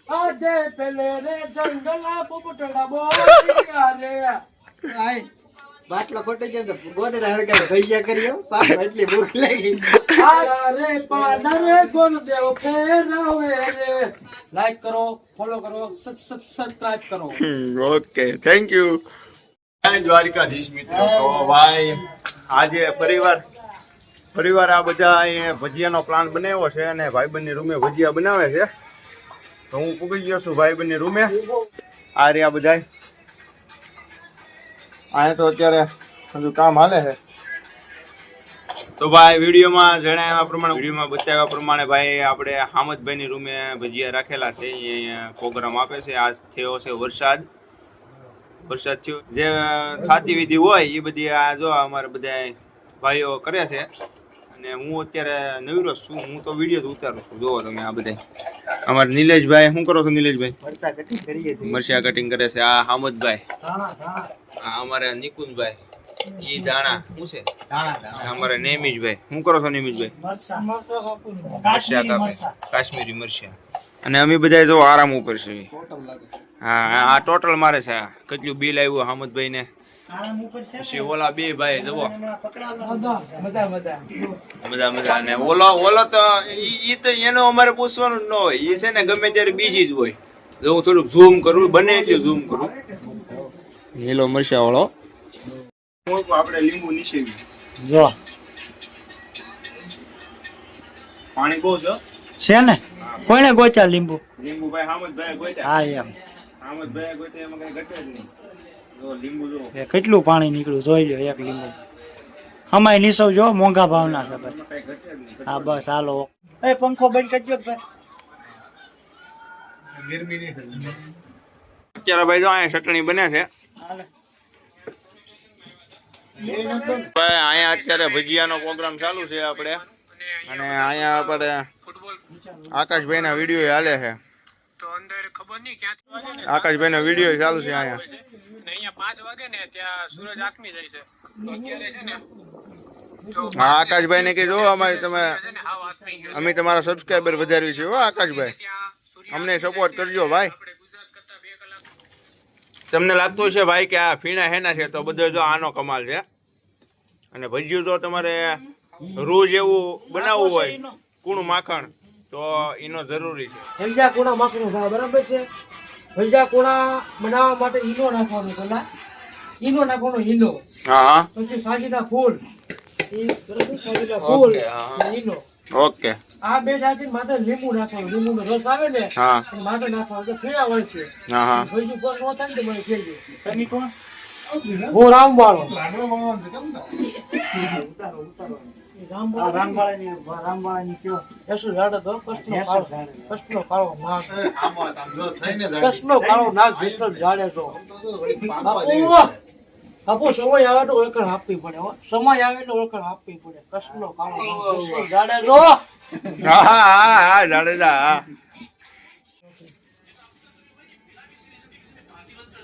આજે પેલે રે જંગલા પોપટડા બોલિયા રે આય બાટલો ખોટી ગયો તો ગોદડા હળગાવ ભૈયા કર્યો પાપ એટલી ભૂખ લાગી આરા રે પાનરે ગોરદેવ ફેરવે રે લાઈક કરો ફોલો કરો સબસ્ક્રાઇબ કરો ઓકે થેન્ક યુ દ્વારિકાધીશ મિત્રો. તો ભાઈ આજે પરિવાર આ બધા અહીંયા ભજીયાનો પ્લાન બનાવ્યો છે અને ભાઈબંધની રૂમે ભજીયા બનાવે છે. તો હું પૂગી ગયો છું ભાઈબંધની રૂમે. આ રહ્યા બધા અહીંયા તો અત્યારે હજુ કામ હાલે છે. તો ભાઈ વિડીયોમાં જણાવ્યા પ્રમાણે વિડીયોમાં બતાવ્યા પ્રમાણે ભાઈ આપણે હામદભાઈની રૂમે ભજીયા રાખેલા છે. અહીંયા પ્રોગ્રામ આપે છે. આજ થયો છે વરસાદ થયો. જે થાતી વિધિ હોય એ બધી આ જો અમારે બધા ભાઈઓ કરે છે અને હું અત્યારે નવીરો છું. હું તો વિડીયો જ ઉતારું છું. જોવો તમે આ બધા અમારે નિલેશભાઈ શું કરો છો? નિલેશભાઈ મરચા કટિંગ કરીએ છીએ. મરચા કટિંગ કરે છે. આ હામદભાઈ, આ અમારે નિકુંજભાઈ, ઈ દાણા શું છે? અમારે નેમિશભાઈ શું કરો છો? નેમિશભાઈ મરચા કાપે, કાશ્મીરી મરચા. અને અમે બધા જો આરામ ઉપર છે. હા આ ટોટલ મારે છે. કેટલું બિલ આવ્યું હામદભાઈ ને પછી ઓલા બે ભાઈ જવો મજા ને ઓલો તો ઈ તો એનો અમારે પૂછવાનું ન હોય. એ છે ને ગમે ત્યારે બીજી જ હોય. જો હું થોડુંક ઝૂમ કરું, બને એટલું ઝૂમ કરું. લીલો મરચા વાળો આપણે લીંબુ નીચેવી જો પાણી બહુ છે ને કોઈને ગોચ્યા લીંબુ લીંબુ ભાઈ હામદભાઈ ગોત્યા. હા એમ હામદભાઈ ગોત્યા એમાં કઈ ઘટે જ નહીં. જો લીંબુ જો કેટલું પાણી નીકળ્યું જોઈ લો એક લીંબુ. અમાય નીસવ જો મોંઘા ભાવના છે ભાઈ. કઈ ઘટે જ નહીં. હા બસ હાલો. એ પંખો બંધ કરજો ભાઈ. અત્યારે ભાઈ જો અહીંયા ચટણી બને છે. ભાઈ અહીંયા અત્યારે ભજીયાનો પ્રોગ્રામ ચાલુ છે આપણે. અને અહીંયા આપણે આકાશભાઈ ના વિડીયો હાલે છે. આકાશભાઈ નો વિડીયો ચાલુ છે અહીંયા. 5 વાગે ને ત્યાં સૂરજ આથમી જાય છે. હા આકાશભાઈ ને કીધું અમે તમારા સબસ્ક્રાઈબર વધાર્યું છે. હો આકાશભાઈ અમને સપોર્ટ કરજો ભાઈ. તમને લાગતું છે ભાઈ કે આ ફીણા હેના છે તો બધો જો આનો કમાલ છે. અને ભજીયું જો તમારે રોજ એવું બનાવવું હોય કૂણું માખણ તો એનો જરૂરી છે. ભજીયા કોણા માખણું ભાવ બરાબર છે. ભજીયા કોણા બનાવવા માટે ઈનો નાખવાનો, પેલા ઈનો નાખવાનો ઈનો, હા પછી સાજીના ફૂલ બરાબર, સાજીના ફૂલ ઈનો. ઓકે આ બે જાતિ માથે લીંબુ નાખવાનું. લીંબુનો રસ આવે ને હા માથે નાખવાનો તો ફીણા વળે છે. હા ભજીયું કોણ ન થાય ને તો મને કહેજો. તમે કોણ? હું રામવાળો. રામવાળાની કયો એસો જાડો તો કષ્ટનો કાળો નાગ, કષ્ટનો કાળો નાગ વિસલ જાડે તો. બાપુ સમય આવે તો ઓળખાણ આપવી પડે. સમય આવે તો ઓળખાણ આપવી પડે. કષ્ટનો કાળો નાગ વિસલ જાડે તો. હા જાડેજા.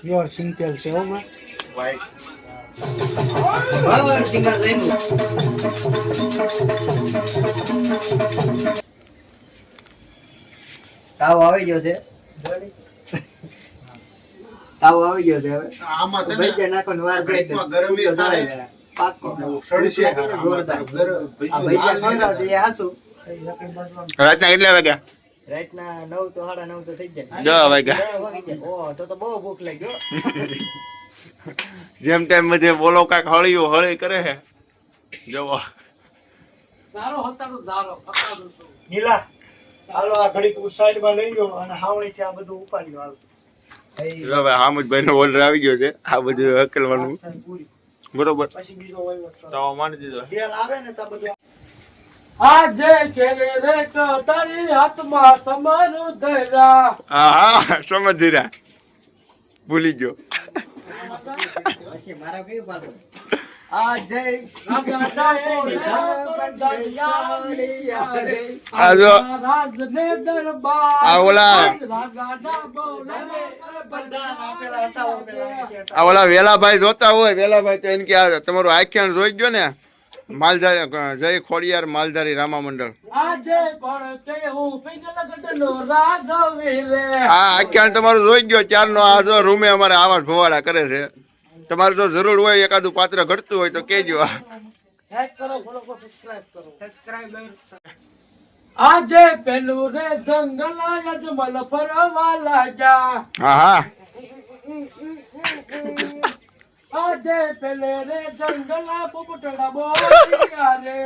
યોર સિંગલ છે હો બસ. તાવ આવી ગયો છે. તાવ આવી ગયો છે. હવે આમાં છે ભજીયા નાખવાની વાર જાય તો ગરમી થાય પાકો સડશે જોરદાર. આ ભજીયા ખવડાવતો એ હાસુ. રાતના કેટલા વાગ્યા? રાતના 9 તો 9:30 તો થઈ જાય. 10 વાગ્યા. ઓહ તો બહુ ભૂખ લાગી. જેમ ટાઈમ બધે બોલો કાક હળી કરે છે. જવો સારો હતાનો ઝારો હતાનો છો. નીલા હાલો આ ઘડીક સાઈડ માં લઈ ગયો અને હાવણી ત્યાં બધું ઉપાડ્યું. હાલ જો ભાઈ હામદભાઈ નો ઓર્ડર આવી ગયો છે. આ બધું હકેલવાનું બરોબર. પછી બીજો વહીવટ તો માની દીધો. તેલ આવે ને તો બધું આજે કેલે રે તારી હાથમાં સમારું ધરા. હા સમજી રહ્યા. ભૂલી ગયો. પછી મારા કયું પાડો આજે આ જો આ ઓલા વેલાભાઈ જોતા હોય. વેલાભાઈ તો એને કે તમારું આખ્યાન જોઈ ગયો ને માલધારી જય ખોડિયાર માલધારી રામા મંડળ. આજે કોણ કે હું પિંગલગઢનો રાઘવી રે. આ આખ્યાન તમારું જોઈ ગયો ચારનો. આ જો રૂમે અમારે આવા જ ભવાડા કરે છે. તમારે જો જરૂર હોય એકાદું પાત્ર ઘટતું હોય તો કહેજો. લાઈક કરો, ફોલો કરો, સબસ્ક્રાઇબ કરો. આજે પેલું રે જંગલ અજમલ ફરવા લાગ્યા. હા હા આજે પેલે રે જંગલ પોપટડા બોલ્યા રે.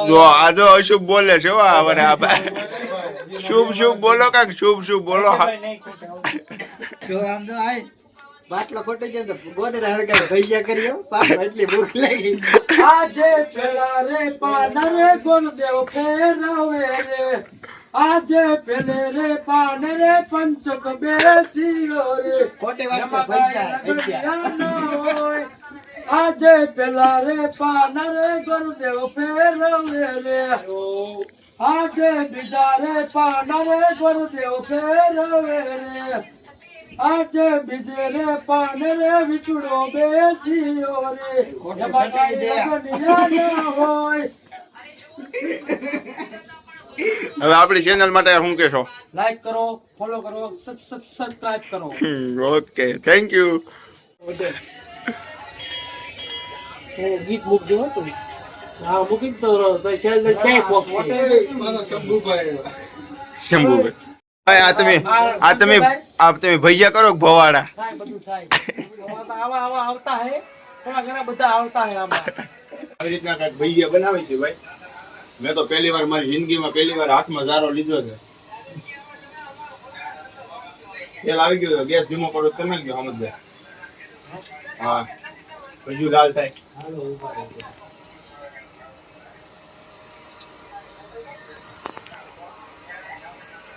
જો આ જો અશુભ બોલે છે. શુભ શુભ બોલો કાક શુભ શુભ બોલો. જો આમ તો આય બાટલો ખોટી ગયો તો ગોદરા હળગાવી ભૈયા કર્યો પાપ એટલી ભૂખ લાગી. આજે પેલા રે પાના રે ગુરુદેવ ફેરવે રે. આજે પેલે રે પાન રે પંચક બેસીયો રે. ખોટી વાત છે ભૈયા. આજે પેલા રે પાના રે ગુરુદેવ ફેરવે રે. આજે બીજા રે પાના રે ગુરુદેવ ફેરવે રે. આજે બીજે રે પાન રે વિછડો બેસીયો રે. હોય હવે આપણી ચેનલ માટે શું કહેશો? લાઈક કરો, ફોલો કરો, સબસ્ક્રાઇબ કરો. Okay thank you. ગીત મૂકજો હો તું. હા મૂકી તો ચેનલ ક્યાંય પહોંચશે. શંભુભાઈ આ તમે ભૈયા કરો કે ભવાડા? થાય બધું થાય. આવા આવતા હે, થોડા ઘણા બધા આવતા હે આમાં. આવી રીતના કાંઈક ભૈયા બનાવે છે ભાઈ. મેં તો પહેલી વાર મારી જિંદગીમાં પહેલી વાર હાથમાં ઝારો લીધો છે. તેલ આવી ગયું છે, ગેસ ધીમો પડો કરી નાખજો હમણાં. હા બીજું લાલ થાય.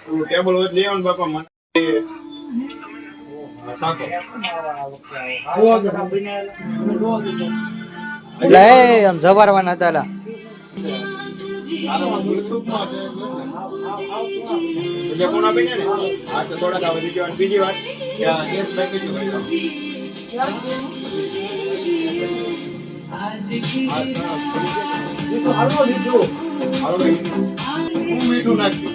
ટેબલ હોય લઈ આવો ને બાપા. મને એટલે આમ જવારવાના હતા લા. બીજી વાત મીઠું નાખ્યું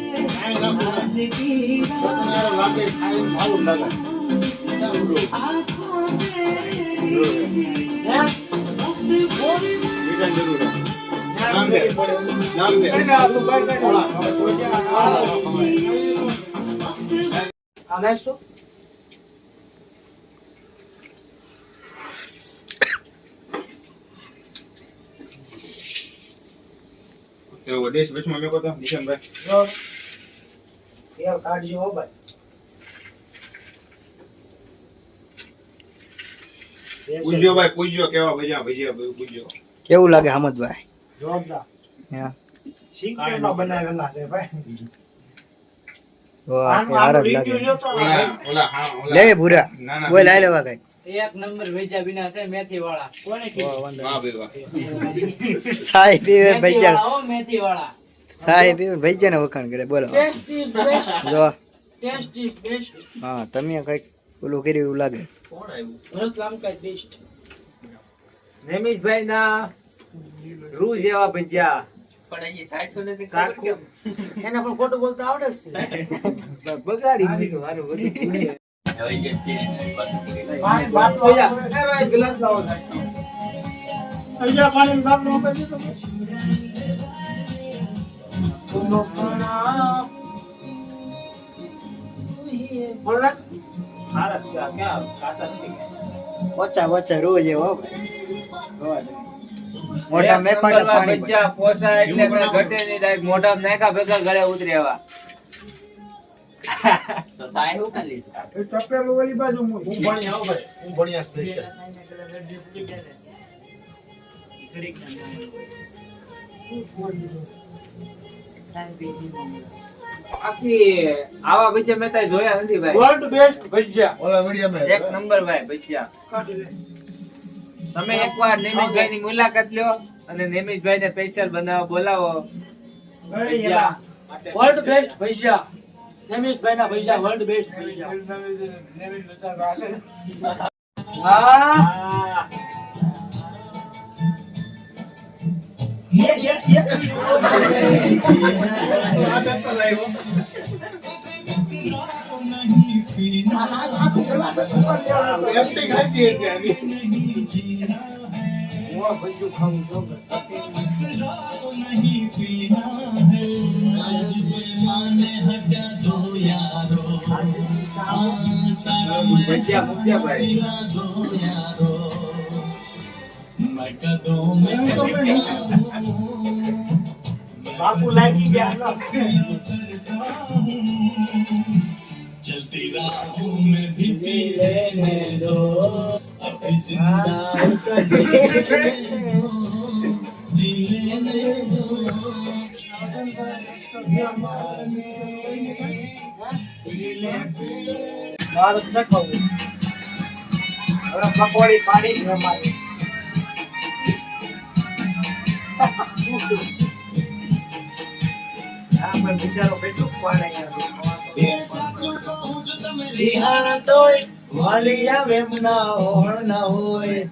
લાગે ખાઈ સારું લાગે. દેશ વિદેશમાં મેં કહો તો નિશાનભાઈ કાઢજો હો ભાઈ. પૂછજો ભાઈ, પૂછજો કેવા ભજીયા ભજીયા પૂછજો. કેવું લાગે હમદભાઈ? જોરદાર. હા સિક્રેટમાં બનાવેલા છે ભાઈ. વાહ હારત લાગે. ઓલા લે ભૂરા બોલ આઈ લેવા કઈ. એક નંબર વેજા બિના છે મેથી વાળા. કોને કીધું? વાહ ભાઈ વાહ. સાઈ પીવે મેથી ભૈયા. વાળા, હો મેથી વાળા. સાઈ પીવે ભૈયા ને વખાણ કરે બોલો. Taste is best. જો ટેસ્ટ ઇઝ બેસ્ટ. હા તમે કઈક ઓલું કર્યું એવું લાગે. કોણ આવ્યું? ભરત લામકા બેસ્ટ. રમેશભાઈ ના રૂ જેવા ભજીયા. પણ અહીં સાઈડ તો નથી સાચું. એને પણ ખોટું બોલતા આવડે જ છે. બગાડી દીધું મારું બધું. પાણી બાટલો એ ભાઈ ગ્લાસ લાવો સાહેબ. અહીંયા પાણી બાટલો આપી દીધો. તુનો પણા બોલા હારત છે, આ ક્યાં કાસા નથી. ઓછા ઓછા રોજ એવો મોટા મેપાના પાણી ભજીયા પોસાય એટલે કઈ ઘટે નહીં. ડાયરેક્ટ મોઢામાં નાખ્યા ભેગા ગળે ઉતરે એવા. તો સાહેબ હું કરી એ ચપેલું ઓલી બાજુ હું ભણ્યા હો ભાઈ. હું ભણ્યા સ્પેશિયલ. બાકી આવા ભજીયા મેં તાય જોયા નથી ભાઈ. વર્લ્ડ બેસ્ટ ભજીયા. ઓલા મીડિયમ એક નંબર ભાઈ ભજીયા. તમે એકવાર નેમિશભાઈ ની મુલાકાત લ્યો અને નેમિશભાઈ ને સ્પેશિયલ બનાવવા બોલાવો ભજીયા. વર્લ્ડ બેસ્ટ ભજીયા નેમિશભાઈ ના ભજીયા વર્લ્ડ બેસ્ટ ભજીયા હા ભજીયું ખાવું જો ભજીયા મૂક્યા ભાઈ બાપુ લાગી ગયા चलती राहों में भी पी लेने दो अभी जिंदा जी लेने दो ભારત ન ખાવું હવે પકોડી પાડી રમાય આપણે બિચારો કેટલું પાડે રિહાણા તોય વાલિયા વેમના ઓહળના હોય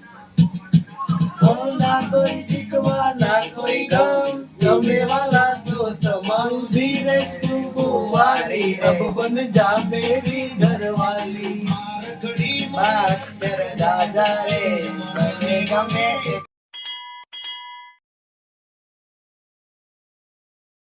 ઓહળના કોઈ શીખવા ના કોઈ ગમ તમે વાલા સો તમારું ધીરે સુવારી અબ બન જા મેરી ઘરવાલી રાજા રે મને ગમે તે